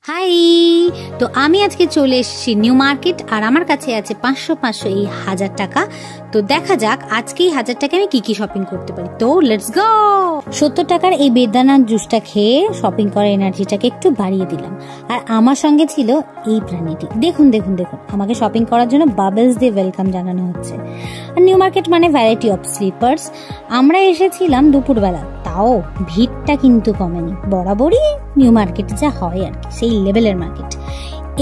High, তো আমি আজকে চলে এসেছি নিউ মার্কেট আর আমার কাছে আছে 500 এই 1000 টাকা। তো দেখা যাক আজকে এই 1000 টাকা আমি কি কি শপিং করতে পারি। তো লেটস গো। 70 টাকার এই বেদানার জুসটা খেয়ে শপিং করার এনার্জিটাকে একটু বাড়িয়ে দিলাম। আর আমার সঙ্গে ছিল এই প্রাণীটি। দেখুন দেখুন দেখুন, আমাকে শপিং করার জন্য বাবলস দিয়ে ওয়েলকাম জানানো হচ্ছে। আর নিউ মার্কেট মানে ভ্যারাইটি অফ স্লিপার্স। আমরা এসেছিলাম দুপুরবেলা, তাও ভিড়টা কিন্তু কমেনি। বরাবরই নিউ মার্কেট যা হয় আর কি, সেই লেভেলের মার্কেট।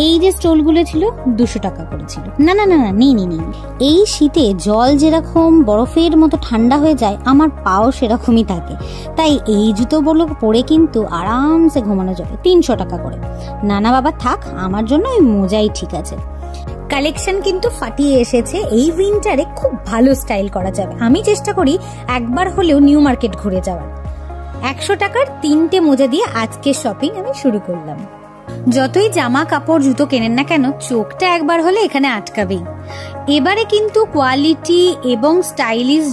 এই যে স্টলগুলো ছিল 200 টাকা করেছিল। না না না না, নেই। এই শীতে জল যেরকম বরফের মতো ঠান্ডা হয়ে যায়, আমার পাও সেরকমই থাকে। তাই এই জুতোগুলো পরে কিন্তু আরামসে ঘুমানো যাবে। 300 টাকা করে। না বাবা থাক, আমার জন্য ওই মোজাই ঠিক আছে। কালেকশন কিন্তু ফাটিয়ে এসেছে। এই উইন্টারে খুব ভালো স্টাইল করা যাবে। আমি চেষ্টা করি একবার হলেও নিউ মার্কেট ঘুরে যাওয়ার। 100 টাকার 3টে মোজা দিয়ে আজকের শপিং আমি শুরু করলাম। যতই জামা কাপড় জুতো কেনেন না কেন, চোখটা একবার হলে এখানে আটকাবেই। এবারে কিন্তু কোয়ালিটি এবং স্টাইলিশ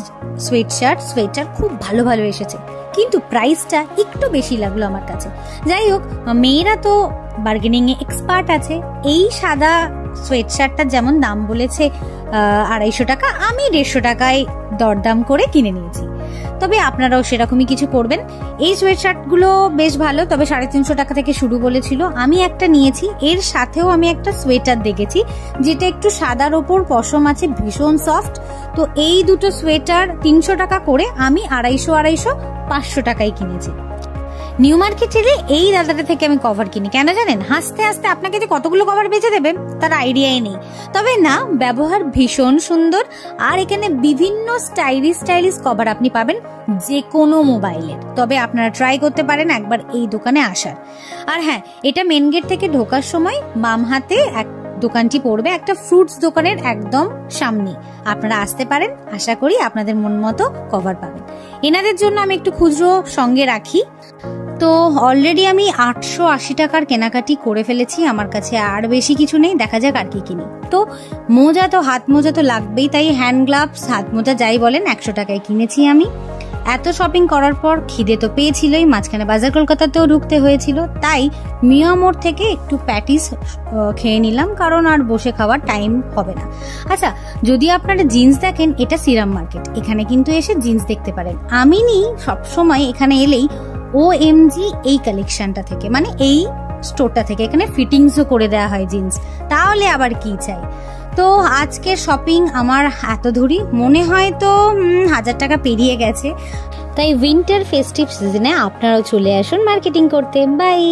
সোয়েটার খুব ভালো ভালো এসেছে, কিন্তু প্রাইসটা একটু বেশি লাগলো আমার কাছে। যাই হোক, মেয়েরা তো বার্গেনিং এ এক্সপার্ট আছে। এই সাদা সোয়েটশার্টটার যেমন দাম বলেছে 250 টাকা, আমি 150 টাকায় দরদাম করে কিনে নিয়েছি। তবে আপনারাও সেরকমই কিছু করবেন। এই সোয়েটশার্টগুলো বেশ ভালো, তবে 350 টাকা থেকে শুরু বলেছিল। আমি একটা নিয়েছি। এর সাথেও আমি একটা সোয়েটার দেখেছি যেটা একটু সাদার ওপর পশম আছে, ভীষণ সফট। তো এই দুটো সোয়েটার 300 টাকা করে, আমি 250 500 টাকায় কিনেছি। নিউ মার্কেট এলে এই দাদাটা থেকে আমি কভার কিনি। কেন জানেন? হাসতে হাসতে আপনাকে যে কতগুলো কভার বেচে দেবে তার আইডিয়াই নেই। তবে না, ব্যবহার ভীষণ সুন্দর। আর এখানে বিভিন্ন স্টাইলিশ কভার আপনি পাবেন যে কোনো মোবাইলের। তবে আপনারা ট্রাই করতে পারেন একবার এই দোকানে আসার। আর হ্যাঁ, এটা মেন গেট থেকে ঢোকার সময় বাম হাতে এক দোকানটি পড়বে, একটা ফ্রুটস দোকানের একদম সামনে। আপনারা আসতে পারেন, আশা করি আপনাদের মন মতো কভার পাবেন। এনাদের জন্য আমি একটু খুচরো সঙ্গে রাখি। তো অলরেডি আমি 880 টাকার কেনাকাটি করে ফেলেছি। আমার কাছে আর বেশি কিছু নেই, দেখা যাক আর কি কিনি। তো মোজা তো, হাত মোজা তো লাগবেই, তাই হ্যান্ড গ্লাভস, হাত মোজা যাই বলেন 100 টাকায় কিনেছি আমি। এত শপিং করার পর খিদে তো পেয়েছিলই, মাঝখানে বাজার কলকাতাতেও ঢুকতে হয়েছিল, তাই মিয়া মোড় থেকে একটু প্যাটিস খেয়ে নিলাম, কারণ আর বসে খাওয়ার টাইম হবে না। আচ্ছা, যদি আপনারা জিন্স দেখেন, এটা সিরাম মার্কেট, এখানে কিন্তু এসে জিন্স দেখতে পারেন। আমি নিই সবসময় এখানে এলেই OMG এই কালেকশনটা থেকে, মানে এই স্টোরটা থেকে। এখানে ফিটিংসও করে দেওয়া হয় জিন্স, তাহলে আবার কি চাই। তো আজকের শপিং আমার এত ধরি, মনে হয় তো 1000 টাকা পেরিয়ে গেছে। তাই উইন্টার ফেস্টিভ সিজনে আপনারাও চলে আসুন মার্কেটিং করতে। বাই।